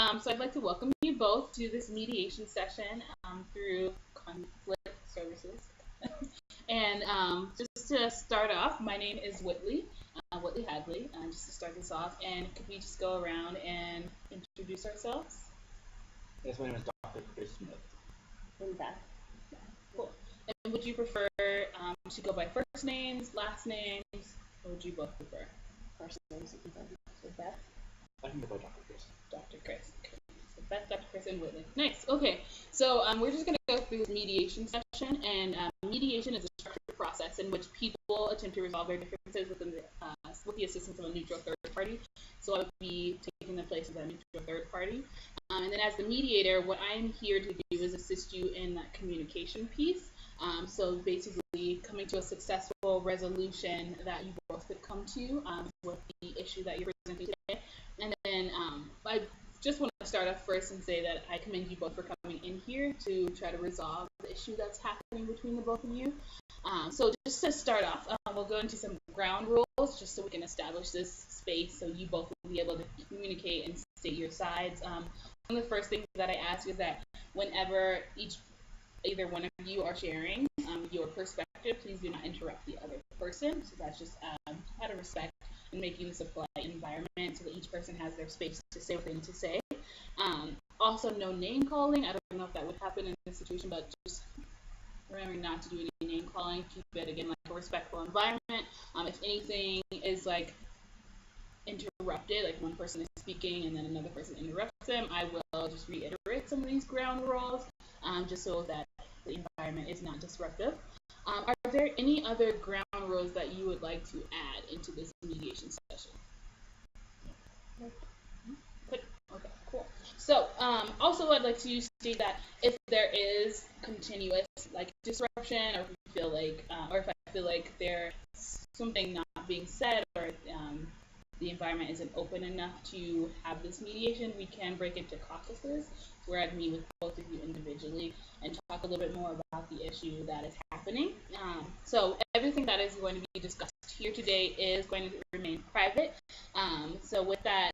So I'd like to welcome you both to this mediation session through Conflict Services. And just to start off, my name is Whitley, Whitley Hadley, just to start this off. And could we just go around and introduce ourselves? Yes, my name is Dr. Chris Smith. And Beth. Cool. And would you prefer to go by first names, last names, or would you both prefer? First names. So Beth? I can go by Dr. Chris. Dr. Chris. Okay. So Beth, Dr. Chris, and Whitley. Nice. Okay. So we're just going to go through this mediation session, and mediation is a structured process in which people attempt to resolve their differences with the assistance of a neutral third party. So I would be taking the place of that neutral third party. And then as the mediator, what I'm here to do is assist you in that communication piece. So basically coming to a successful resolution that you both could come to with the issue that you're presenting today. And then I just want to start off first and say that I commend you both for coming in here to try to resolve the issue that's happening between the both of you. So just to start off, we'll go into some ground rules just so we can establish this space so you both will be able to communicate and state your sides. One of the first things that I ask is that whenever either one of you are sharing your perspective, please do not interrupt the other person. So that's just out of respect and making this a polite environment so that each person has their space to say what they need to say. Also, no name calling. I don't know if that would happen in this situation, but just remember not to do any name calling. Keep it, again, like a respectful environment. If anything is like interrupted, like one person is speaking and then another person interrupts them, I will just reiterate some of these ground rules just so that the environment is not disruptive. Are there any other ground rules that you would like to add into this mediation session? Okay, cool. So also I'd like to state that if there is continuous like disruption, or if you feel like, or if I feel like there's something not being said, or the environment isn't open enough to have this mediation, we can break into caucuses where I'd meet with both of you individually and talk a little bit more about the issue that is happening. So everything that is going to be discussed here today is going to remain private. So with that,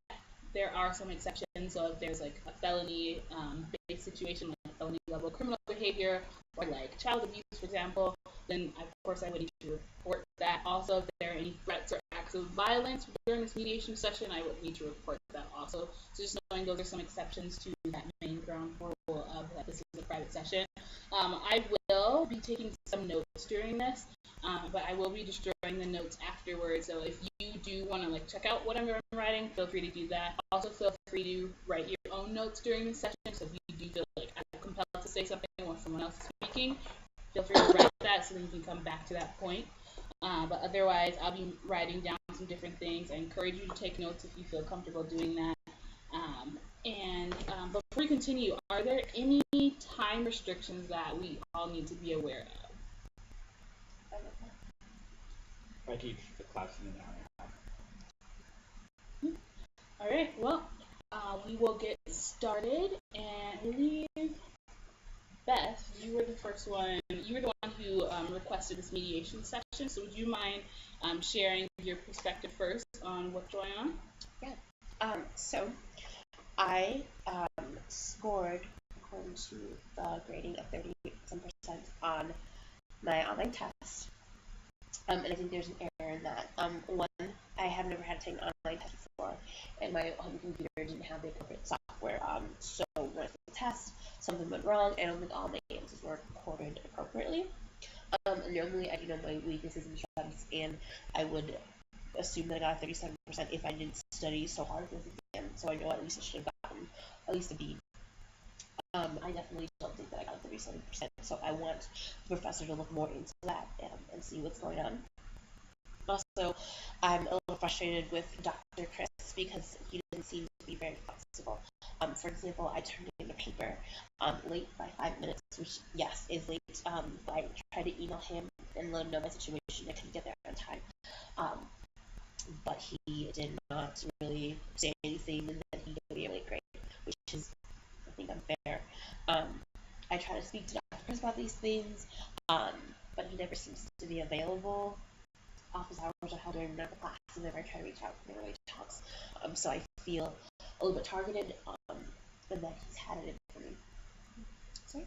there are some exceptions. So if there's like a felony-based situation, like felony level criminal behavior, or like child abuse, for example, then of course I would need to report that. Also, if there are any threats or acts of violence during this mediation session, I would need to report that also. So just knowing those are some exceptions to that main ground rule of that this is a private session. I will be taking some notes during this, but I will be destroying the notes afterwards. So if you do want to like check out what I'm writing, feel free to do that. Also, feel free to write your own notes during this session. So if you do feel like I'm compelled to say something while someone else is speaking, feel free to write that so that you can come back to that point. But otherwise, I'll be writing down some different things. I encourage you to take notes if you feel comfortable doing that. But before we continue, are there any time restrictions that we all need to be aware of? I teach the class in an hour and a half. All right, well, we will get started. And I believe, Beth, you were the first one. You were the one who requested this mediation session. So would you mind sharing your perspective first on what's going on? Yeah. So I scored according to the grading of 30% on my online test. And I think there's an error in that. One, I have never had to take an online test before, and my home computer didn't have the appropriate software. So when I took the test, something went wrong. I don't think all my answers were recorded appropriately. And normally I do know my weaknesses in studies, and I would assume that I got a 37% if I didn't study so hard for this exam. So I know at least I should have gotten at least a B. I definitely don't think that I got a 37%, so I want the professor to look more into that and see what's going on. Also, I'm a little frustrated with Dr. Chris because he doesn't seem to be very flexible. For example, I turned in a paper late by 5 minutes, which, yes, is late. I tried to email him and let him know my situation. I couldn't get there on time. But he did not really say anything, and then he gave me a late grade, which is, I think, unfair. I try to speak to Dr. Chris about these things, but he never seems to be available. Office hours are held during the class, and whenever I try to reach out, he never really talks. So I feel a little bit targeted. than that he's had it in for me. Sorry.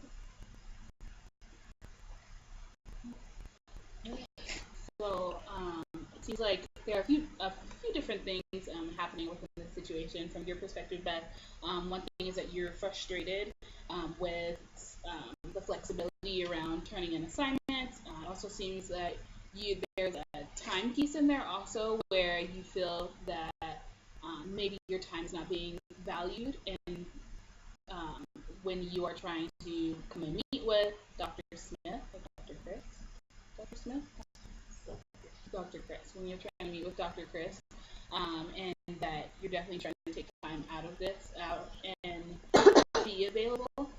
So it seems like there are a few different things happening within this situation. From your perspective, Beth, one thing is that you're frustrated with the flexibility around turning in assignments. It also seems that there's a time piece in there also where you feel that maybe your time is not being valued, and when you are trying to come and meet with Dr. Smith or Dr. Chris, Dr. Smith. Dr. Chris, when you're trying to meet with Dr. Chris, and that you're definitely trying to take time out and be available,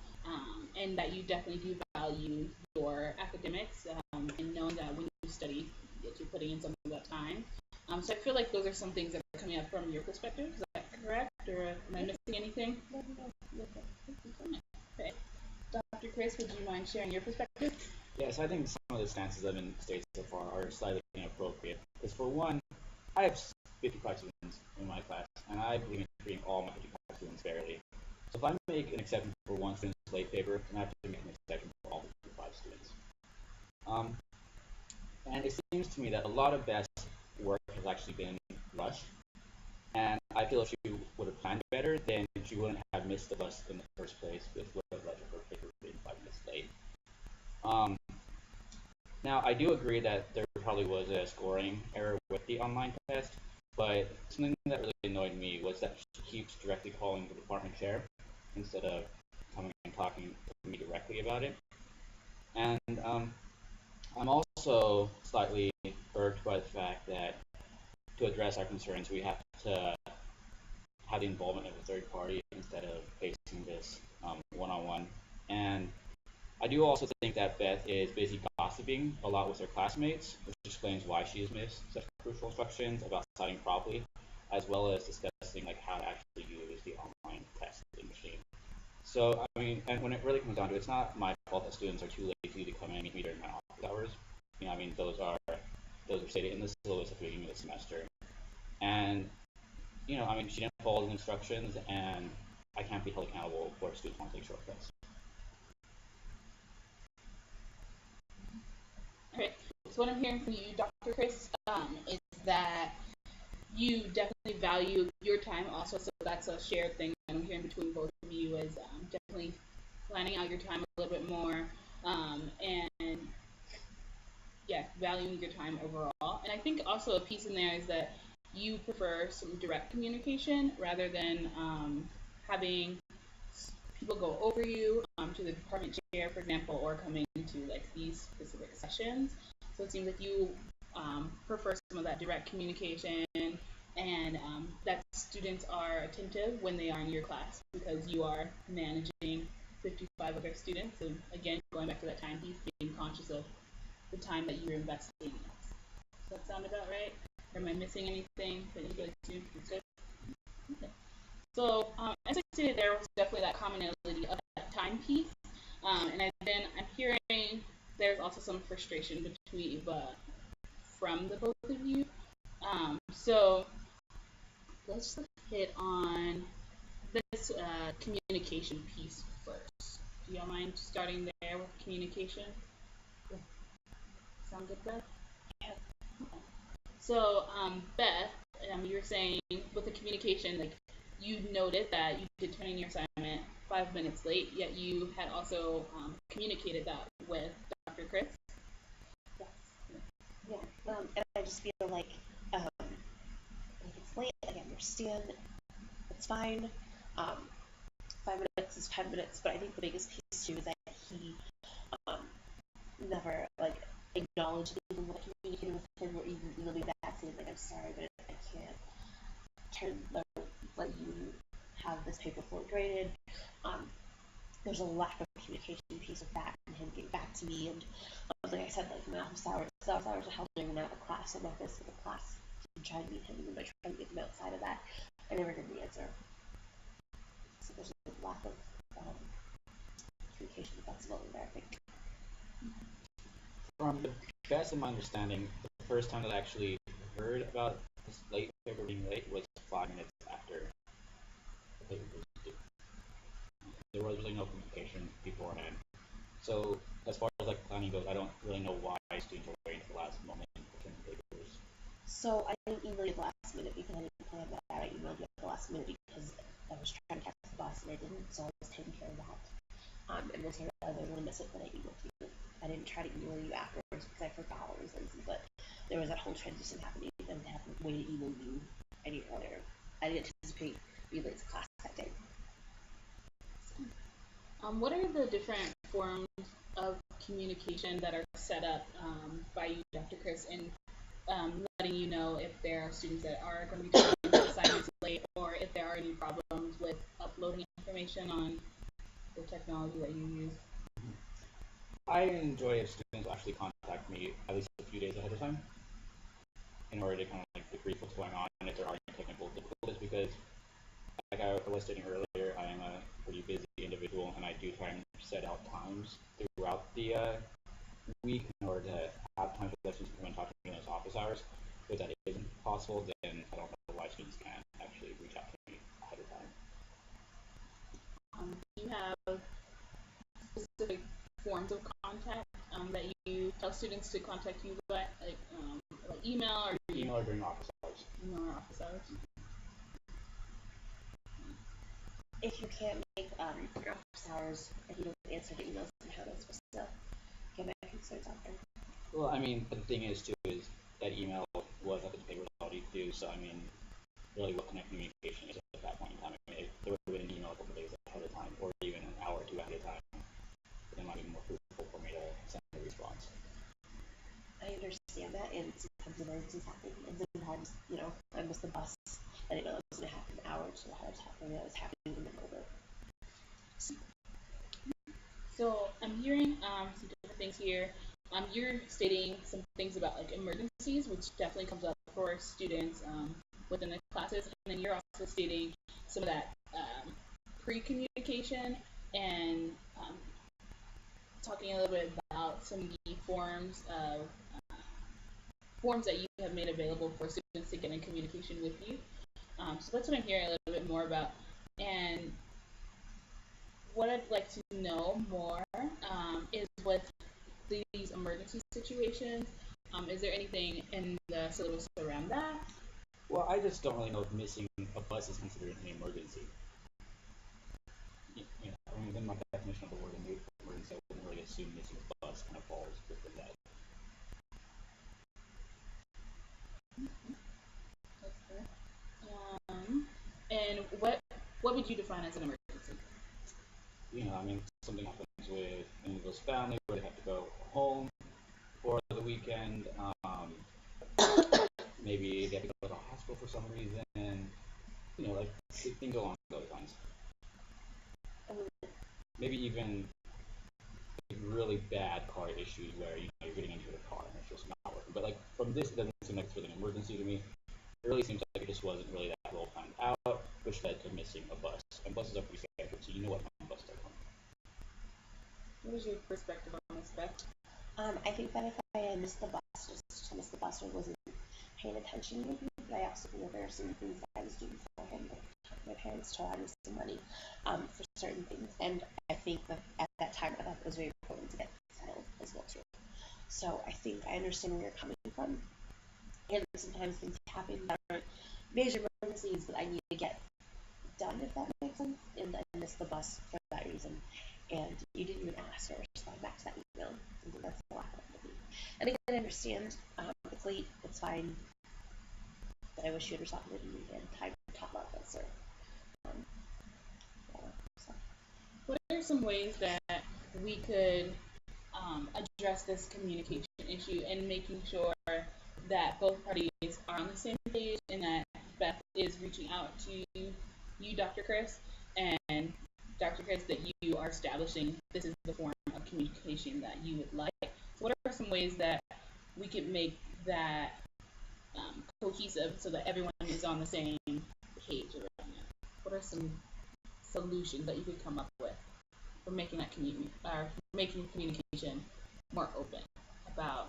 and that you definitely do value your academics, and knowing that when you study, that you're putting in some of that time. So I feel like those are some things that are coming up from your perspective. Is that correct, or am I missing anything? Okay. Dr. Chris, would you mind sharing your perspective? Yes, I think some of the stances I've been stated so far are slightly inappropriate. Because for one, I have 55 students in my class, and I believe in treating all my 55 students fairly. So if I make an exception for one student's late paper, then I have to make an exception for all 55 students. And it seems to me that a lot of Beth's work has actually been rushed. And I feel if she would have planned better, then she wouldn't have missed the bus in the first place, which would have led to her paper being 5 minutes late. Now, I do agree that there probably was a scoring error with the online test, but something that really annoyed me was that she keeps directly calling the department chair instead of coming and talking to me directly about it. And I'm also slightly irked by the fact that to address our concerns, we have to have the involvement of a third party instead of facing this one-on-one. And I do also think that Beth is busy gossiping a lot with her classmates, which explains why she has missed such crucial instructions about citing properly, as well as discussing like how to actually use the online testing machine. So I mean, and when it really comes down to it, it's not my fault that students are too lazy to come in and meet me during my office hours. I mean, those are stated in the syllabus at the beginning of the semester, and I mean, she didn't follow the instructions, and I can't be held accountable for students want to take shortcuts. Alright, so what I'm hearing from you, Dr. Chris, is that you definitely value your time also, so that's a shared thing that I'm hearing between both of you is definitely planning out your time a little bit more, and yeah, valuing your time overall. And I think also a piece in there is that you prefer some direct communication rather than having people go over you to the department chair, for example, or coming to like these specific sessions. So it seems like you prefer some of that direct communication, and that students are attentive when they are in your class because you are managing 55 other students. So again, going back to that time piece, being conscious of the time that you're investing in this. Does that sound about right? Or am I missing anything that you'd like to? Good. Okay. So as I stated, there was definitely that commonality of that time piece, and then I'm hearing there's also some frustration between from the both of you. So let's hit on this communication piece first. Do y'all mind starting there with communication? Sound good, Beth? Yeah. Okay. So Beth, you were saying with the communication, like you noted that you did turn in your assignment 5 minutes late, yet you had also communicated that with Dr. Chris. Yes. Yeah. And I just feel like if it's late, I understand. It's fine. 5 minutes is 10 minutes, but I think the biggest piece too is that he never acknowledged even when I communicated with him, or even emailed me back saying like I'm sorry, but I can't let you have this paper fully graded. There's a lack of communication piece of that and him getting back to me, and like I said, like my office hours are held during and out of class, so I'm not this with a class and try to meet him, and then I try to get him outside of that. I never get the answer. So there's a lack of communication flexibility there, I think. From the best of my understanding, the first time that I actually heard about this late paper being late was 5 minutes after the paper was due. beforehand. So as far as like planning goes, I don't really know why students are waiting to the last moment for turning papers. So I didn't email you at the last minute because I didn't plan that out. I emailed you at the last minute because I was trying to catch the bus and I didn't, so I was taking care of that. And we'll say that I didn't want to miss it, but I emailed you. I didn't try to email you afterwards because I forgot what was Lindsay, but there was that whole transition happening and I had to wait to email you any earlier. I didn't anticipate being late to class that day. What are the different forms of communication that are set up by you, Dr. Chris, in letting you know if there are students that are going to be doing assignments late, or if there are any problems with uploading information on the technology that you use? I enjoy if students actually contact me at least a few days ahead of time in order to kind of like debrief what's going on and if there are any technical difficulties, because like I was stating earlier, I am a pretty busy individual and I do try and set out times throughout the week in order to have time for students to come and talk to me in those office hours. If that isn't possible, then I don't know why students can't actually reach out to me ahead of time. Do you have specific forms of contact that you tell students to contact you by, like email or email or during office hours? Email or office hours. If you can't make your office hours and you don't answer the emails, then how am I supposed to get my concerns out there? Well, I mean, the thing is too is that email was at the paper already due, so I mean, really what kind of communication is at that point in time? I mean, if there would have been an email a couple days ahead of time, or even an hour or two ahead of time, then it might be more fruitful for me to send a response. I understand that, and sometimes emergencies happen, and sometimes, I missed the bus. I didn't know it was going to happen an hour or two ahead of time, and it was happening in the middle of it. So I'm hearing some different things here. You're stating some things about like emergencies, which definitely comes up for students within the classes, and then you're also stating some of that pre-communication and talking a little bit about some of the forms that you have made available for students to get in communication with you. So that's what I'm hearing a little bit more about. And what I'd like to know more is with these emergency situations. Is there anything in the syllabus around that? Well, I just don't really know if missing a bus is considered an emergency. I mean, within my definition of the word emergency, I wouldn't really assume missing a bus kind of falls within that. And what would you define as an emergency? I mean, something happens with an individual's family where they have to go home for the weekend. Maybe they have to go to the hospital for some reason. Like things along those lines. Maybe even really bad car issues where you're getting into a car and it's just not working. But like from this, it doesn't seem like it's really an emergency to me. It really seems like it just wasn't really that well planned out, which led to missing a bus. And buses are pretty scheduled, so you know what time buses are coming. What is your perspective on this, Beth? I think that if I had missed the bus, just to miss the bus or wasn't paying attention, maybe, but I also know there are some things that I was doing beforehand. My parents told me some money for certain things, and I think that at that time I thought it was very important to get settled as well too. So I think I understand where you're coming from, and sometimes things happen that aren't major emergencies, but I need to get done, if that makes sense, and I missed the bus for that reason. And you didn't even ask or respond back to that email. I think that's the lack of empathy. And again, I understand it's late, it's fine, but I wish you had responded and we had time to talk about this. What are some ways that we could address this communication issue and making sure that both parties are on the same page and that Beth is reaching out to you, Dr. Chris, and Dr. Chris, that you are establishing this is the form of communication that you would like? So what are some ways that we could make that cohesive so that everyone is on the same page around it? What are some solutions that you could come up with for making that making communication more open about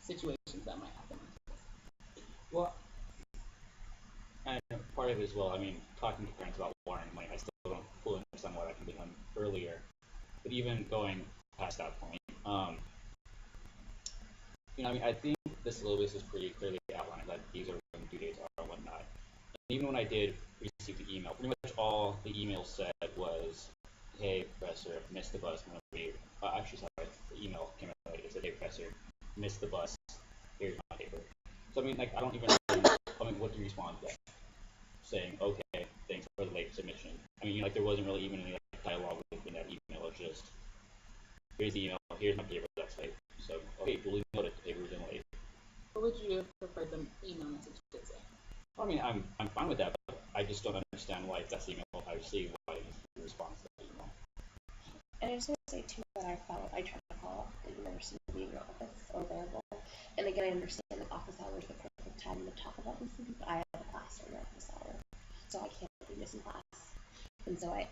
situations that might happen? Well, and part of it as well, I mean, talking to parents about wiring money, I still don't fully understand why that can be done earlier. even going past that point, I think the syllabus is pretty clearly outlined that these are when due dates are and whatnot. And even when I did receive the email, pretty much all the email said was, "Hey, professor, missed the bus. Actually, sorry, the email came out later. It said, "Hey, professor, missed the bus. Here's my paper." So I don't even know. What do you respond to that? Saying, "Okay, thanks for the late submission." There wasn't really even any dialogue within that email. It was just, "Here's the email. Here's my paper. That's late." So, okay, duly noted. The paper was in late. What would you have preferred the email message to say? I'm fine with that, but I just don't understand why if that's the email I received, why you respond to that email. And I just want to say too that I tried to call the university office or available. And again, I understand that office hours are the perfect time to talk about these things, but I have a class during office hour, so I can't be missing class. And so I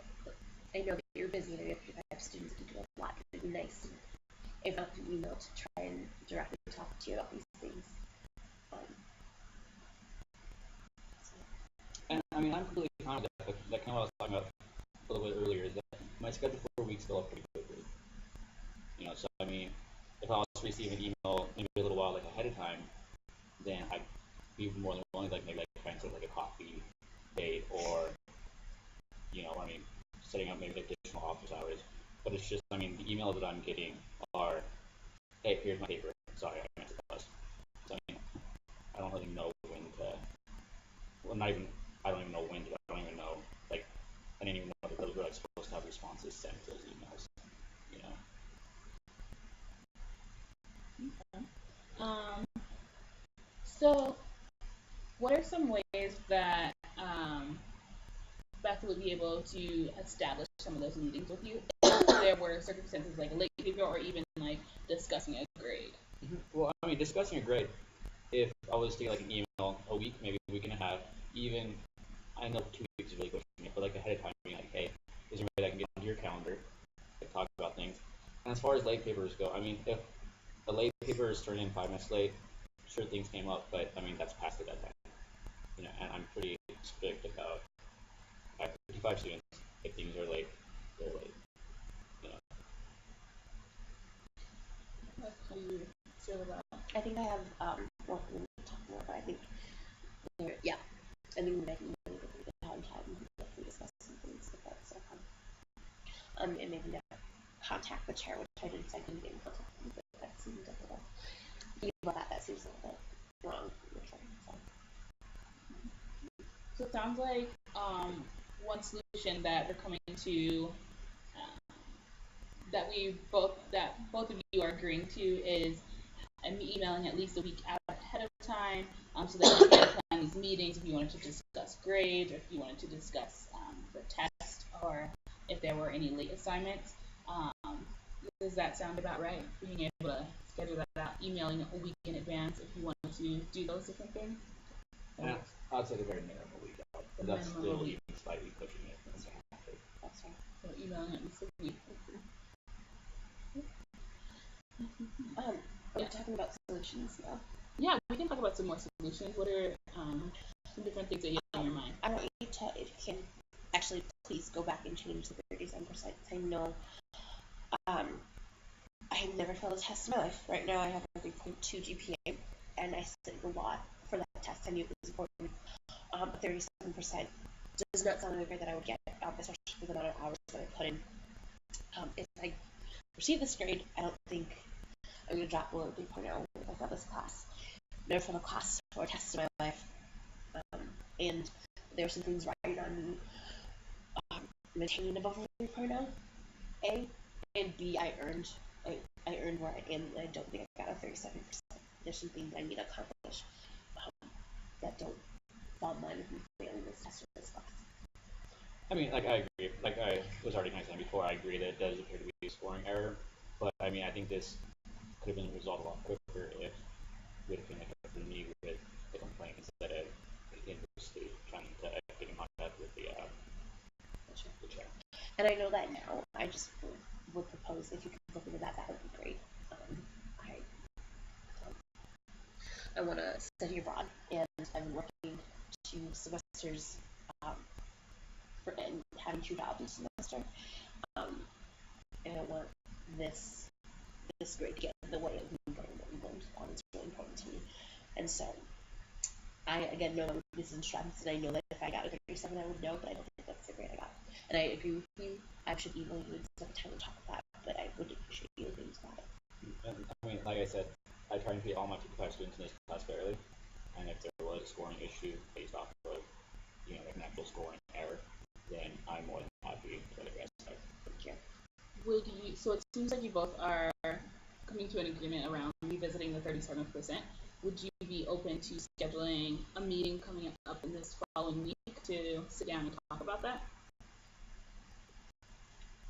know that you're busy and you have 55 students to do a lot. It would be nice if not through email to try and directly talk to you about these things. And I'm completely fine with that. Like kind of what I was talking about a little bit earlier, is that my schedule for weeks fill up pretty quickly. So if I was to receive an email maybe a little while ahead of time, then I'd be more than willing maybe trying to set a coffee date or setting up maybe additional office hours. But it's just the emails that I'm getting are, "Hey, here's my paper. Sorry, I missed the bus." So I don't really know when to. Well, not even. I don't even know when to. I don't even know. I didn't even know that those were supposed to have responses sent to those emails. Okay. So, what are some ways that Beth would be able to establish some of those meetings with you if there were circumstances like a late paper or even discussing a grade? Mm-hmm. Well, discussing a grade, if I was to get an email a week, maybe a week and a half, even, I know 2 weeks is really pushing it, but ahead of time, being "Hey, is there a way that I can get onto your calendar, talk about things?" And as far as late papers go, if a late paper is turned in 5 minutes late, sure, things came up, but that's past it at that time. And I'm pretty strict about, I have 55 students. If things are late, they're late. How do you feel about that? I think I have more than talk more, but I think that I think that I can really get the time if we discuss some things like that. So and maybe not contact the chair, which I didn't say I couldn't get in contact with, but that seems a little. Thinking about that seems a little bit wrong. So it sounds like one solution that we're coming to, that both of you are agreeing to, is emailing at least a week out ahead of time, so that you can plan these meetings if you wanted to discuss grades or if you wanted to discuss the test or if there were any late assignments. Does that sound about right? Being able to schedule that out, emailing a week in advance if you wanted to do those different things? Yeah, I'd say the very minimum a week out. But that's still even slightly pushing it. That's right. So emailing at least a week. We're talking about solutions now. Yeah, we can talk about some more solutions. What are some different things that you have in your mind? I want you to, if you can, actually please go back and change the 37%. I know I have never failed a test in my life. Right now I have a 3.2 GPA, and I studied a lot for that test. I knew it was important. 37% does not sound like a grade that I would get, especially for the amount of hours that I put in. If I receive this grade, I don't think I'm going to drop below 3.0 if I fail this class. Never failed a class or a test in my life. And there are some things riding on me maintaining above 3.0. A, and B, I earned where I am, and I don't think I got a 37%. There's some things I need to accomplish that don't fall in line with me failing this test or this class. I agree. Like I was already kind of saying before, I agree that it does appear to be a scoring error. But I think this could have been resolved a lot quicker if we had communicated with me with the complaint instead of in the state trying to get in contact with the chair. And I know that now. I just would propose if you could look into that, that would be great. I want to study abroad, and I've been working 2 semesters and having 2 jobs each semester. And I don't want this grade to get in the way of me getting what we learned on. It's really important to me. And so I, again, know that this is strengths, and I know that if I got a 37, I would know, but I don't think that's the grade I got. And I agree with you. I should email you instead of time to talk about it, but I would appreciate you things about it. And, I mean, like I said, I try and treat all my 55 students in this class fairly, and if there was a scoring issue based off of, like an actual scoring error, then I'm more than happy to address that. Thank you. So it seems like you both are coming to an agreement around revisiting the 37%. Would you be open to scheduling a meeting coming up in this following week to sit down and talk about that?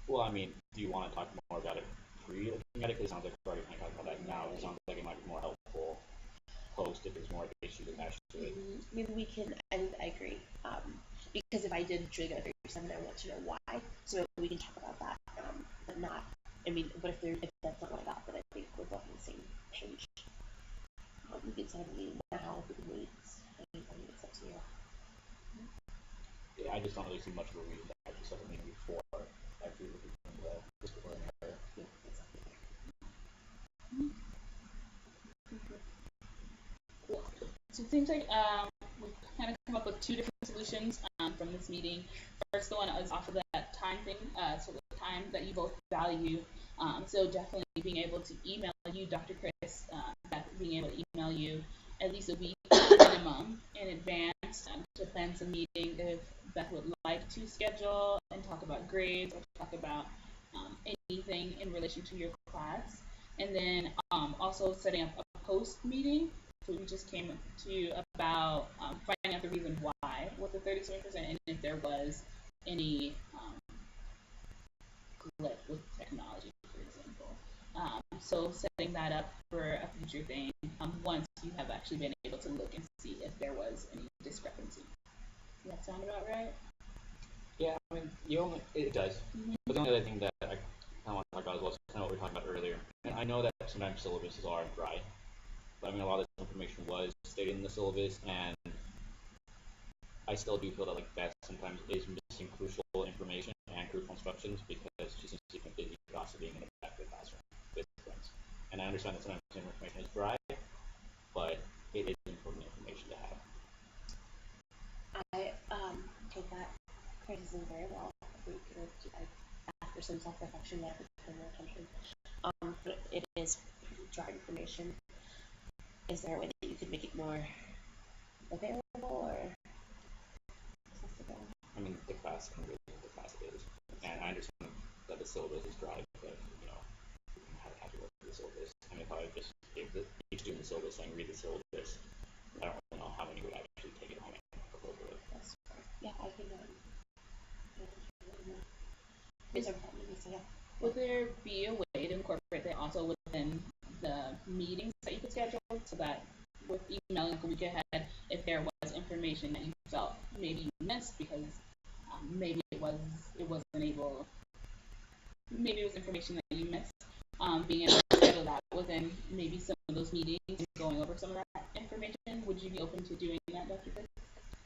Well, I mean, do you want to talk more about it pre-looking at it? Because it sounds like we're already kind of talking about that now. It sounds like it might be more helpful post if there's more issues attached to it. Maybe we can, I agree. Because if I did truly get a 37, I want to know why. So maybe we can talk about that. But not, but if that's not what I got, then I think we're both on the same page. We can set a meeting now, we can wait. It's up to you. Yeah, I just don't really see much of a reason to actually set a meeting before actually looking at the scoring error. Yeah, exactly. Cool. So it seems like we've kind of come up with two different solutions from this meeting. First, the one is off of that time thing, so the time that you both value. So definitely being able to email you, Dr. Chris, being able to email you at least a week minimum in advance to plan some meeting if Beth would like to schedule and talk about grades or talk about anything in relation to your class. And then also setting up a post meeting. So we just came to about finding out the reason why with the 37% and if there was any glitch with technology, for example. So setting that up for a future thing once you have actually been able to look and see if there was any discrepancy. Does that sound about right? Yeah, I mean, it does. Mm-hmm. But the only other thing that I kind of want to talk about as well is kind of what we were talking about earlier. And I know that sometimes syllabuses are dry, but I mean, a lot of this information was stated in the syllabus, and I still do feel that Beth sometimes is missing crucial information and crucial instructions because she seems to be busy gossiping in the back of the classroom with friends. And I understand that sometimes information is dry, but it is important information to have. I take that criticism very well. I think after some self-reflection, I could pay more attention. But it is pretty dry information. Is there a way that you could make it more available or accessible? I mean, the class can really be the class it is. And I understand that the syllabus is dry, but, you can have to work with the syllabus. I mean, if I just gave each student the syllabus saying read the syllabus, I don't really know how many would actually take it home and go over it. Yeah, I think it's a problem. Yeah. Would there be a way to incorporate that also within the meetings that you could schedule so that with emailing a week ahead, if there was information that you felt maybe you missed because maybe it was information that you missed, being able to schedule that within maybe some of those meetings and going over some of that information, would you be open to doing that, Dr. Chris?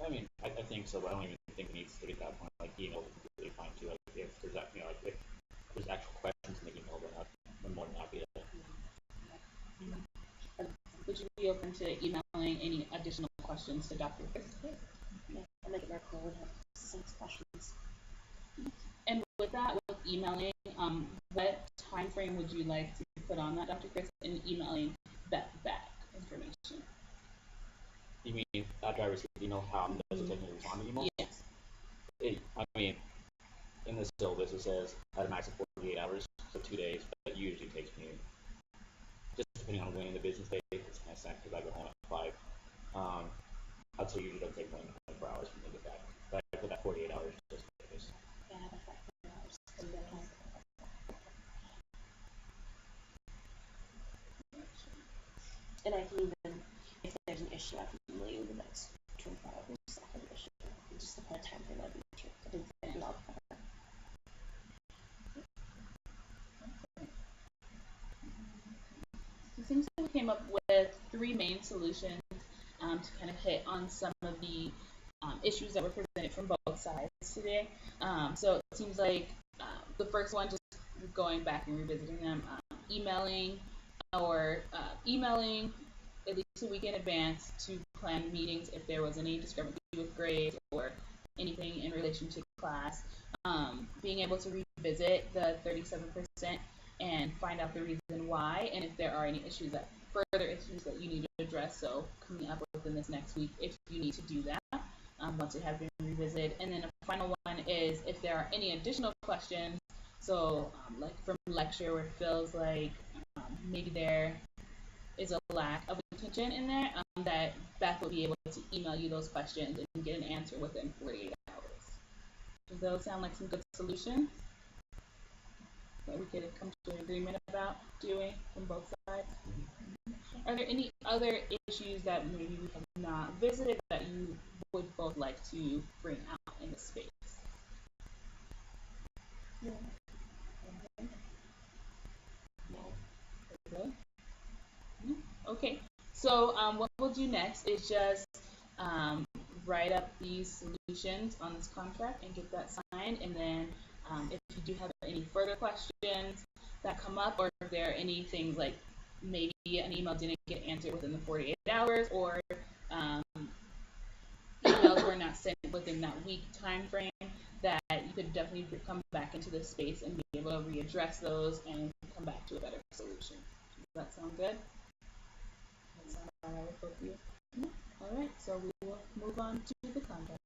I mean, I think so, but I don't even think it needs to get that point. Email is completely fine too. If there's that, if there's actual questions in the email, then I'm more than happy to. Would you be open to emailing any additional questions to Dr. Chris? Yeah, I'll make it more cool and have some questions. And with that, with emailing, what time frame would you like to put on that, Dr. Chris, in emailing that back information? You mean after I receive the email, how does it take me to respond to the email? Yes. I mean, in the syllabus it says at a max of 48 hours, so 2 days, but it usually takes me, just depending on when in the business day, it's kind of sad because I go home at 5. I'd say usually don't take more than 24 hours for me to get back. But I put that 48 hours just for this. Yeah, that's 4 hours. And I can even, if there's an issue, I can email you the next 24 hours after the issue. Just to put a time frame, that'd be true. I think that'd be all better. It seems like we came up with 3 main solutions to kind of hit on some of the issues that were presented from both sides today. So it seems like the first one, just going back and revisiting them, emailing emailing at least a week in advance to plan meetings if there was any discrepancy with grades or anything in relation to class. Being able to revisit the 37% and find out the reason why, and if there are any further issues that you need to address. So coming up within this next week, if you need to do that, once it has been revisited. And then a final one is if there are any additional questions. So like from lecture where it feels like maybe there is a lack of attention in there, that Beth will be able to email you those questions and get an answer within 48 hours. Does those sound like some good solutions that we could come to an agreement about doing from both sides? Are there any other issues that maybe we have not visited that you would both like to bring out in the space? No. Okay. Okay. So what we'll do next is just write up these solutions on this contract and get that signed. And then if you do have any further questions that come up, or if there are any things like maybe an email didn't get answered within the 48 hours, or emails were not sent within that week time frame, that you could definitely come back into this space and be able to readdress those and come back to a better solution. Does that sound good? That sound all right with both of you? All right, so we will move on to the contract.